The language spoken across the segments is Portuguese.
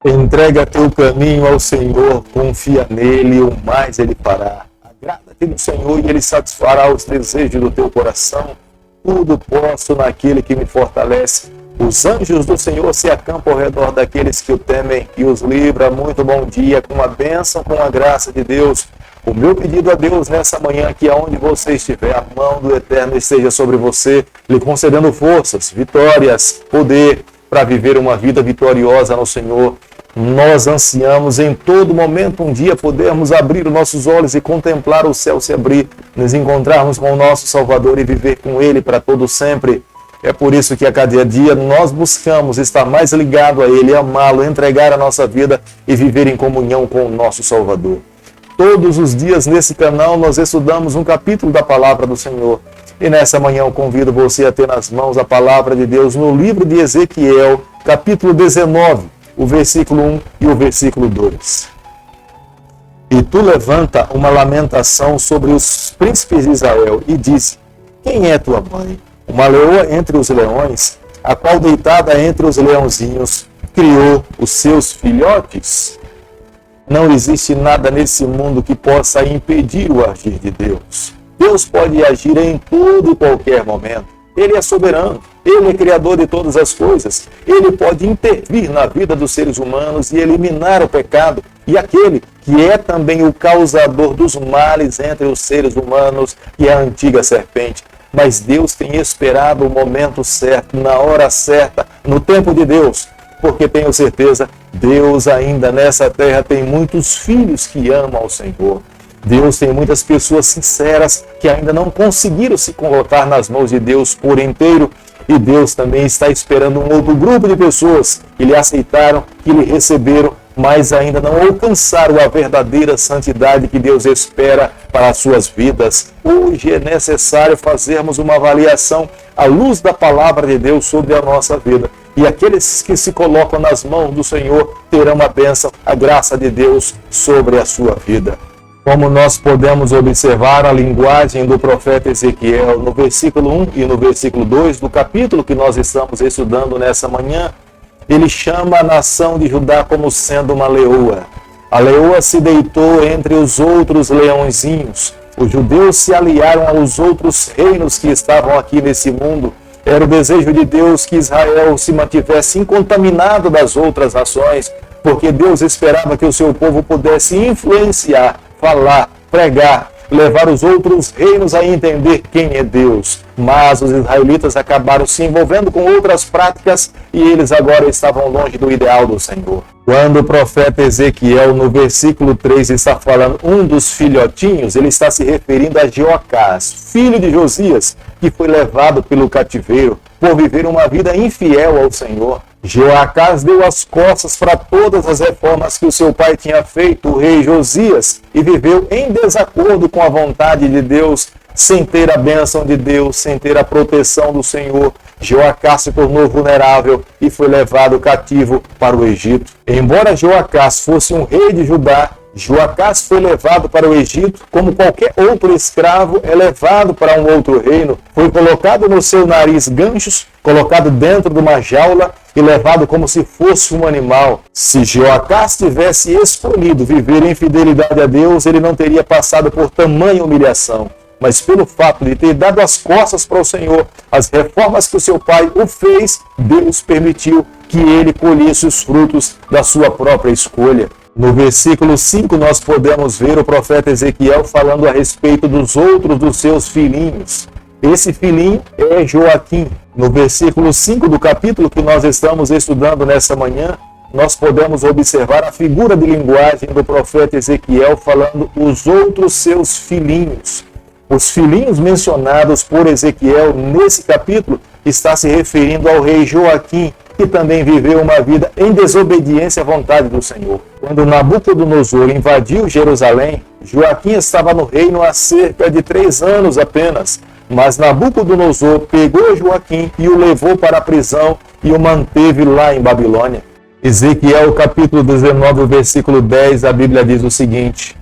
Entrega teu caminho ao Senhor, confia nele, o mais ele fará. Agrada-te do Senhor e ele satisfará os desejos do teu coração. Tudo posso naquele que me fortalece. Os anjos do Senhor se acampam ao redor daqueles que o temem e os livra. Muito bom dia, com a bênção, com a graça de Deus. O meu pedido a Deus nessa manhã, que aonde você estiver, a mão do Eterno esteja sobre você, lhe concedendo forças, vitórias, poder para viver uma vida vitoriosa no Senhor. Nós ansiamos em todo momento um dia podermos abrir os nossos olhos e contemplar o céu se abrir, nos encontrarmos com o nosso Salvador e viver com Ele para todo sempre. É por isso que a cada dia nós buscamos estar mais ligado a Ele, amá-lo, entregar a nossa vida e viver em comunhão com o nosso Salvador. Todos os dias nesse canal nós estudamos um capítulo da Palavra do Senhor. E nessa manhã eu convido você a ter nas mãos a Palavra de Deus no livro de Ezequiel, capítulo 19, o versículo 1 e o versículo 2. E tu levanta uma lamentação sobre os príncipes de Israel e diz: quem é tua mãe? Uma leoa entre os leões, a qual deitada entre os leãozinhos criou os seus filhotes. Não existe nada nesse mundo que possa impedir o agir de Deus. Deus pode agir em todo e qualquer momento. Ele é soberano, Ele é criador de todas as coisas. Ele pode intervir na vida dos seres humanos e eliminar o pecado. E aquele que é também o causador dos males entre os seres humanos, que é a antiga serpente. Mas Deus tem esperado o momento certo, na hora certa, no tempo de Deus. Porque tenho certeza, Deus ainda nessa terra tem muitos filhos que amam ao Senhor. Deus tem muitas pessoas sinceras que ainda não conseguiram se colocar nas mãos de Deus por inteiro. E Deus também está esperando um outro grupo de pessoas que lhe aceitaram, que lhe receberam, mas ainda não alcançaram a verdadeira santidade que Deus espera para as suas vidas. Hoje é necessário fazermos uma avaliação à luz da Palavra de Deus sobre a nossa vida. E aqueles que se colocam nas mãos do Senhor terão a bênção, a graça de Deus sobre a sua vida. Como nós podemos observar a linguagem do profeta Ezequiel no versículo 1 e no versículo 2 do capítulo que nós estamos estudando nessa manhã, ele chama a nação de Judá como sendo uma leoa. A leoa se deitou entre os outros leõezinhos. Os judeus se aliaram aos outros reinos que estavam aqui nesse mundo. Era o desejo de Deus que Israel se mantivesse incontaminado das outras nações, porque Deus esperava que o seu povo pudesse influenciar, falar, pregar, levar os outros reinos a entender quem é Deus. Mas os israelitas acabaram se envolvendo com outras práticas e eles agora estavam longe do ideal do Senhor. Quando o profeta Ezequiel, no versículo 3, está falando um dos filhotinhos, ele está se referindo a Jeoacás, filho de Josias, que foi levado pelo cativeiro por viver uma vida infiel ao Senhor. Jeoacás deu as costas para todas as reformas que o seu pai tinha feito, o rei Josias, e viveu em desacordo com a vontade de Deus, sem ter a bênção de Deus, sem ter a proteção do Senhor. Jeoacás se tornou vulnerável e foi levado cativo para o Egito. Embora Jeoacás fosse um rei de Judá, Jeoacás foi levado para o Egito como qualquer outro escravo é levado para um outro reino. Foi colocado no seu nariz ganchos, colocado dentro de uma jaula e levado como se fosse um animal. Se Jeoacás tivesse escolhido viver em fidelidade a Deus, ele não teria passado por tamanha humilhação. Mas pelo fato de ter dado as costas para o Senhor, as reformas que o seu pai o fez, Deus permitiu que ele colhesse os frutos da sua própria escolha. No versículo 5 nós podemos ver o profeta Ezequiel falando a respeito dos outros dos seus filhinhos. Esse filhinho é Joaquim. No versículo 5 do capítulo que nós estamos estudando nessa manhã, nós podemos observar a figura de linguagem do profeta Ezequiel falando os outros seus filhinhos. Os filhinhos mencionados por Ezequiel nesse capítulo está se referindo ao rei Joaquim, que também viveu uma vida em desobediência à vontade do Senhor. Quando Nabucodonosor invadiu Jerusalém, Joaquim estava no reino há cerca de 3 anos apenas, mas Nabucodonosor pegou Joaquim e o levou para a prisão e o manteve lá em Babilônia. Ezequiel capítulo 19, versículo 10, a Bíblia diz o seguinte: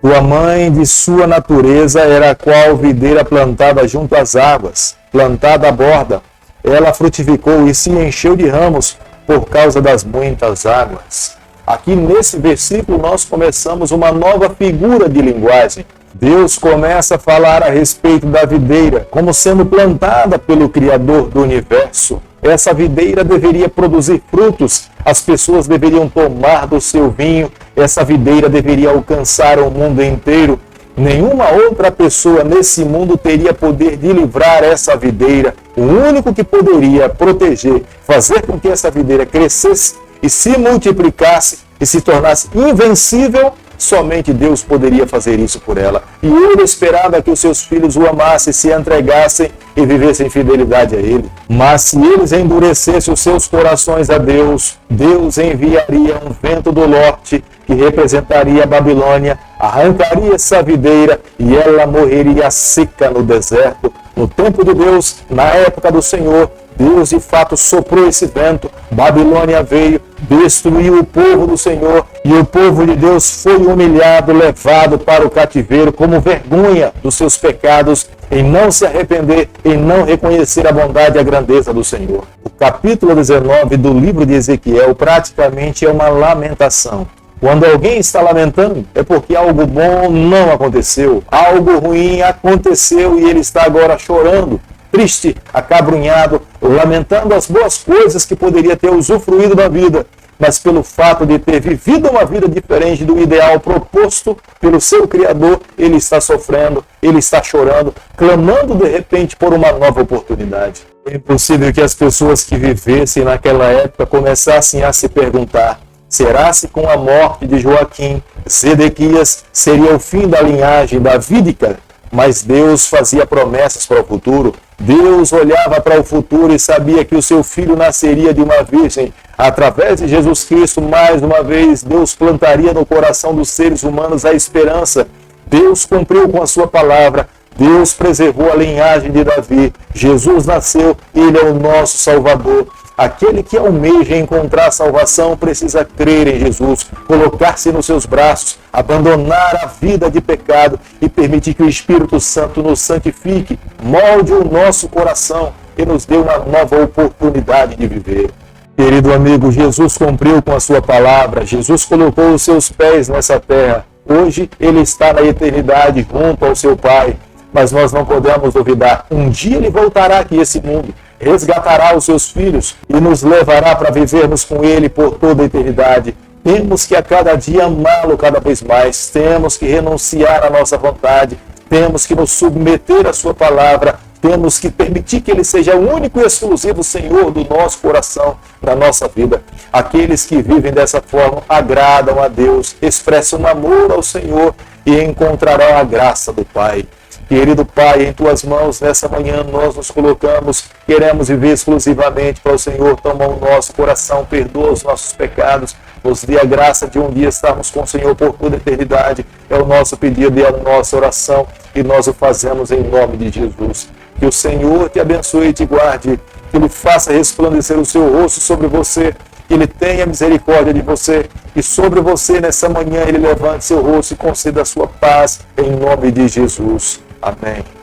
tua mãe de sua natureza era a qual videira plantada junto às águas, plantada à borda. Ela frutificou e se encheu de ramos por causa das muitas águas. Aqui nesse versículo nós começamos uma nova figura de linguagem. Deus começa a falar a respeito da videira como sendo plantada pelo Criador do universo. Essa videira deveria produzir frutos, as pessoas deveriam tomar do seu vinho, essa videira deveria alcançar o mundo inteiro. Nenhuma outra pessoa nesse mundo teria poder de livrar essa videira. O único que poderia proteger, fazer com que essa videira crescesse e se multiplicasse e se tornasse invencível, somente Deus poderia fazer isso por ela. E ele esperava que os seus filhos o amassem, se entregassem e vivessem em fidelidade a ele. Mas se eles endurecessem os seus corações a Deus, Deus enviaria um vento do norte que representaria a Babilônia, arrancaria essa videira e ela morreria seca no deserto. No tempo de Deus, na época do Senhor, Deus de fato soprou esse vento, Babilônia veio, destruiu o povo do Senhor e o povo de Deus foi humilhado, levado para o cativeiro como vergonha dos seus pecados, em não se arrepender, em não reconhecer a bondade e a grandeza do Senhor. O capítulo 19 do livro de Ezequiel praticamente é uma lamentação. Quando alguém está lamentando, é porque algo bom não aconteceu, algo ruim aconteceu e ele está agora chorando, triste, acabrunhado, lamentando as boas coisas que poderia ter usufruído da vida, mas pelo fato de ter vivido uma vida diferente do ideal proposto pelo seu Criador, ele está sofrendo, ele está chorando, clamando de repente por uma nova oportunidade. É impossível que as pessoas que vivessem naquela época começassem a se perguntar: será-se com a morte de Joaquim, Zedequias seria o fim da linhagem davídica? Mas Deus fazia promessas para o futuro. Deus olhava para o futuro e sabia que o seu filho nasceria de uma virgem. Através de Jesus Cristo, mais uma vez, Deus plantaria no coração dos seres humanos a esperança. Deus cumpriu com a sua palavra. Deus preservou a linhagem de Davi. Jesus nasceu, ele é o nosso Salvador. Aquele que almeja encontrar salvação precisa crer em Jesus, colocar-se nos seus braços, abandonar a vida de pecado e permitir que o Espírito Santo nos santifique, molde o nosso coração e nos dê uma nova oportunidade de viver. Querido amigo, Jesus cumpriu com a sua palavra, Jesus colocou os seus pés nessa terra. Hoje ele está na eternidade junto ao seu Pai, mas nós não podemos duvidar. Um dia ele voltará aqui a esse mundo, resgatará os seus filhos e nos levará para vivermos com ele por toda a eternidade. Temos que a cada dia amá-lo cada vez mais, temos que renunciar à nossa vontade, temos que nos submeter à sua palavra, temos que permitir que ele seja o único e exclusivo Senhor do nosso coração, da nossa vida. Aqueles que vivem dessa forma agradam a Deus, expressam amor ao Senhor e encontrarão a graça do Pai. Querido Pai, em Tuas mãos, nessa manhã nós nos colocamos, queremos viver exclusivamente para o Senhor. Toma o nosso coração, perdoa os nossos pecados, nos dê a graça de um dia estarmos com o Senhor por toda a eternidade. É o nosso pedido e a nossa oração e nós o fazemos em nome de Jesus. Que o Senhor te abençoe e te guarde, que Ele faça resplandecer o seu rosto sobre você, que Ele tenha misericórdia de você e sobre você nessa manhã Ele levante seu rosto e conceda a sua paz em nome de Jesus. Amém.